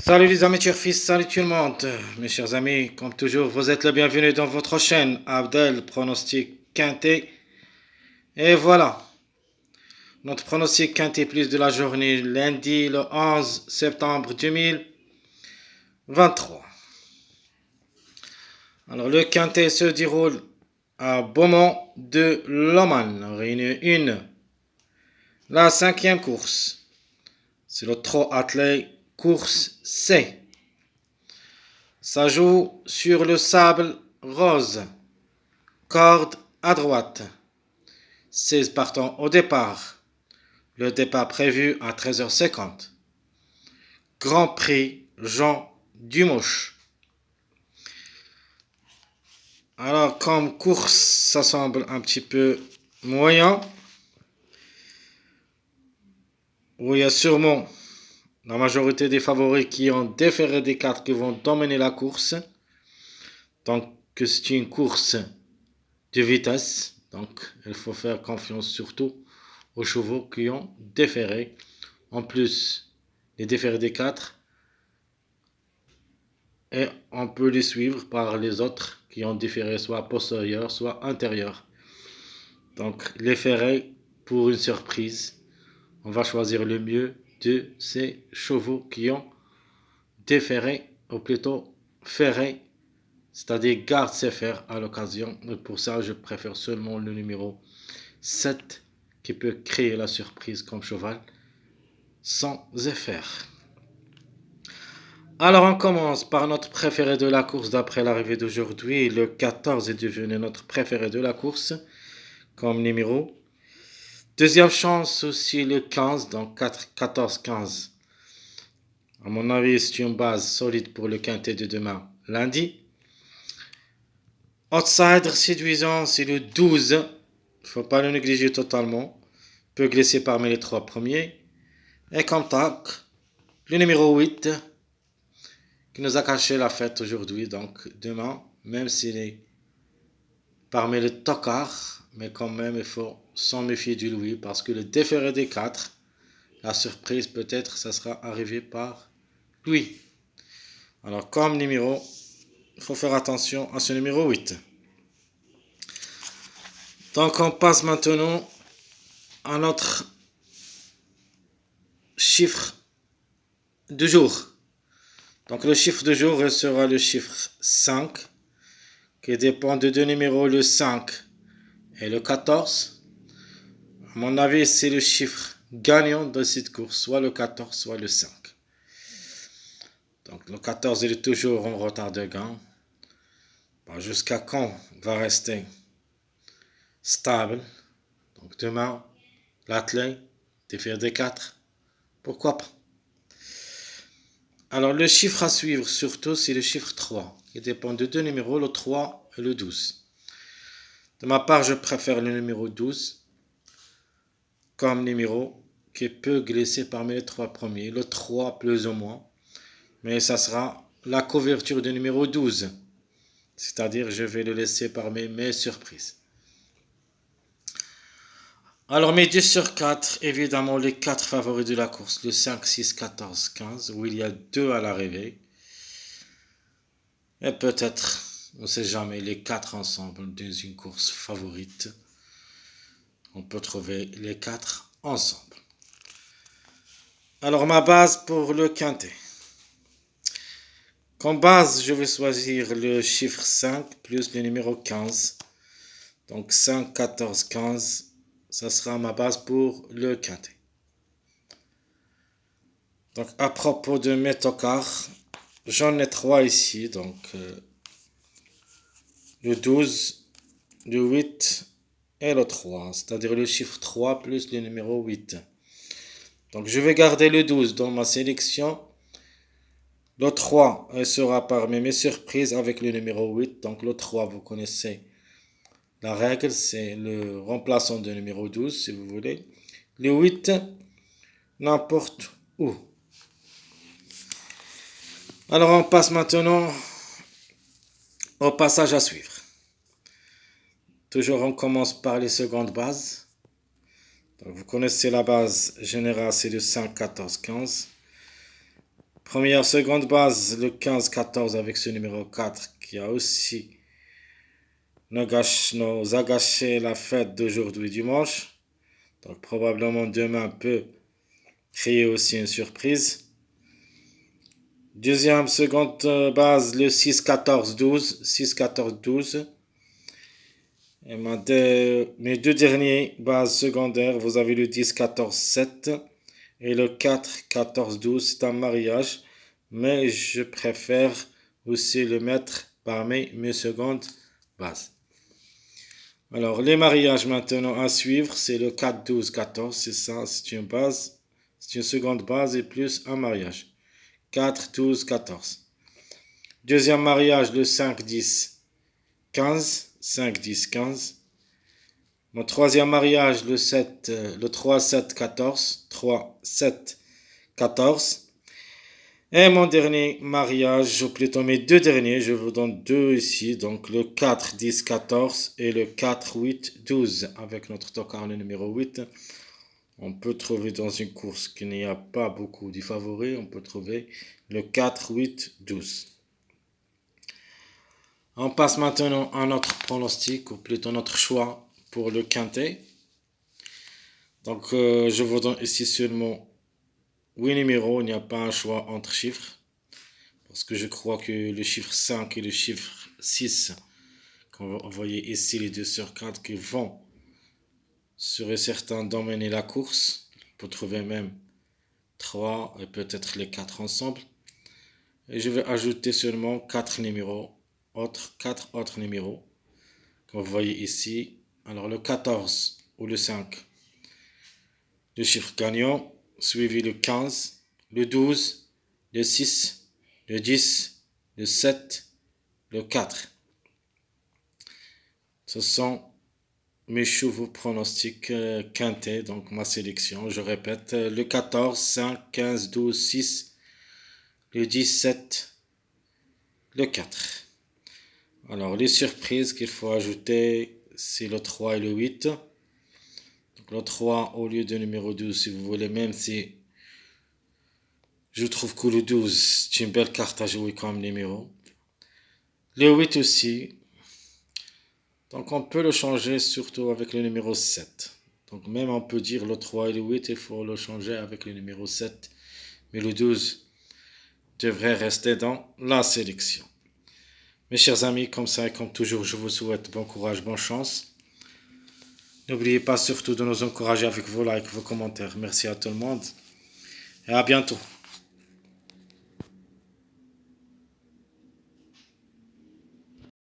Salut les amis turfistes, salut tout le monde. Mes chers amis, comme toujours, vous êtes le bienvenu dans votre chaîne Abdel Pronostic Quintet. Et voilà, notre pronostic Quintet plus de la journée lundi le 11 septembre 2023. Alors le Quintet se déroule à Beaumont de Loman, Réunion 1. La cinquième course, c'est le trot attelé course C. Ça joue sur le sable rose. Corde à droite. 16 partants au départ. Le départ prévu à 13h50. Grand Prix Jean Dumouche. Alors, comme course, ça semble un petit peu moyen. Où il y a sûrement la majorité des favoris qui ont déféré des 4 qui vont dominer la course. Donc, c'est une course de vitesse. Donc, il faut faire confiance surtout aux chevaux qui ont déféré. En plus, les déférés des 4. Et on peut les suivre par les autres qui ont déféré soit postérieur, soit intérieur. Donc, les ferrer pour une surprise. On va choisir le mieux de ces chevaux qui ont déféré, ou plutôt ferré, c'est-à-dire garde ses fers à l'occasion. Et pour ça, je préfère seulement le numéro 7 qui peut créer la surprise comme cheval sans effort. Alors on commence par notre préféré de la course d'après l'arrivée d'aujourd'hui. Le 14 est devenu notre préféré de la course comme numéro. Deuxième chance aussi le 15, donc 14-15. À mon avis, c'est une base solide pour le quintet de demain, lundi. Outsider séduisant, c'est le 12. Il ne faut pas le négliger totalement. Peut glisser parmi les 3 premiers. Et comme tac, le numéro 8 qui nous a caché la fête aujourd'hui, donc demain, même s'il est parmi les tocards, mais quand même il faut s'en méfier du Louis, parce que le déféré des 4, la surprise peut-être, ça sera arrivé par lui. Alors comme numéro, il faut faire attention à ce numéro 8. Donc on passe maintenant à notre chiffre du jour. Donc le chiffre du jour sera le chiffre 5, qui dépend de deux numéros, le 5 et le 14. À mon avis, c'est le chiffre gagnant de cette course, soit le 14, soit le 5. Donc le 14, il est toujours en retard de gain. Jusqu'à quand il va rester stable. Donc demain, l'athlète, défaire des 4, pourquoi pas. Alors le chiffre à suivre surtout, c'est le chiffre 3, qui dépend de deux numéros, le 3 et le 12. De ma part, je préfère le numéro 12 comme numéro qui peut glisser parmi les 3 premiers, le 3 plus ou moins. Mais ça sera la couverture du numéro 12. C'est-à-dire, je vais le laisser parmi mes surprises. Alors, mes 2 sur 4, évidemment, les 4 favoris de la course, le 5, 6, 14, 15, où il y a 2 à l'arrivée. Et peut-être, on ne sait jamais, les 4 ensemble dans une course favorite. On peut trouver les 4 ensemble. Alors, ma base pour le quintet. Comme base, je vais choisir le chiffre 5 plus le numéro 15. Donc 5, 14, 15, ça sera ma base pour le quintet. Donc à propos de mes tocards, j'en ai 3 ici. Donc le 12, le 8 et le 3. C'est-à-dire le chiffre 3 plus le numéro 8. Donc je vais garder le 12 dans ma sélection. Le 3 sera parmi mes surprises avec le numéro 8. Donc le 3, vous connaissez la règle, c'est le remplaçant du numéro 12, si vous voulez. Le 8, n'importe où. Alors on passe maintenant au passage à suivre. Toujours on commence par les secondes bases. Donc, vous connaissez la base générale, c'est le 5, 14, 15. Première, seconde base, le 15-14 avec ce numéro 4 qui a aussi nous a gâché la fête d'aujourd'hui dimanche. Donc probablement demain peut créer aussi une surprise. Deuxième, seconde base, le 6-14-12. 6-14-12. Et mes deux derniers bases secondaires, vous avez le 10-14-7 et le 4-14-12. C'est un mariage, mais je préfère aussi le mettre parmi mes secondes bases. Alors, les mariages maintenant à suivre, c'est le 4-12-14. C'est ça, c'est une base, c'est une seconde base et plus un mariage. 4-12-14. Deuxième mariage, le 5-10-15. 5-10-15. Mon troisième mariage, le 3-7-14. 3-7-14. Et mon dernier mariage, ou plutôt mes deux derniers, je vous donne deux ici. Donc le 4-10-14 et le 4-8-12. Avec notre tocard le numéro 8. On peut trouver dans une course qui n'y a pas beaucoup de favoris, on peut trouver le 4-8-12. On passe maintenant à notre pronostic, ou plutôt notre choix pour le quintet. Donc je vous donne ici seulement 8 numéros, il n'y a pas un choix entre chiffres. Parce que je crois que le chiffre 5 et le chiffre 6, quand vous voyez ici les 2 sur 4 qui vont, seraient certains d'emmener la course. On peut trouver même 3 et peut-être les 4 ensemble. Et je vais ajouter seulement 4 numéros, 4 autres numéros, comme vous voyez ici. Alors le 14 ou le 5, le chiffre gagnant, suivi le 15, le 12, le 6, le 10, le 7, le 4. Ce sont mes chevaux pronostics quintés, donc ma sélection. Je répète, le 14, 5, 15, 12, 6, le 17, le 4. Alors, les surprises qu'il faut ajouter, c'est le 3 et le 8. Donc, le 3 au lieu de numéro 12, si vous voulez, même si je trouve que le 12, c'est une belle carte à jouer comme numéro. Le 8 aussi. Donc, on peut le changer surtout avec le numéro 7. Donc, même on peut dire le 3 et le 8, il faut le changer avec le numéro 7. Mais le 12 devrait rester dans la sélection. Mes chers amis, comme ça et comme toujours, je vous souhaite bon courage, bonne chance. N'oubliez pas surtout de nous encourager avec vos likes, vos commentaires. Merci à tout le monde et à bientôt.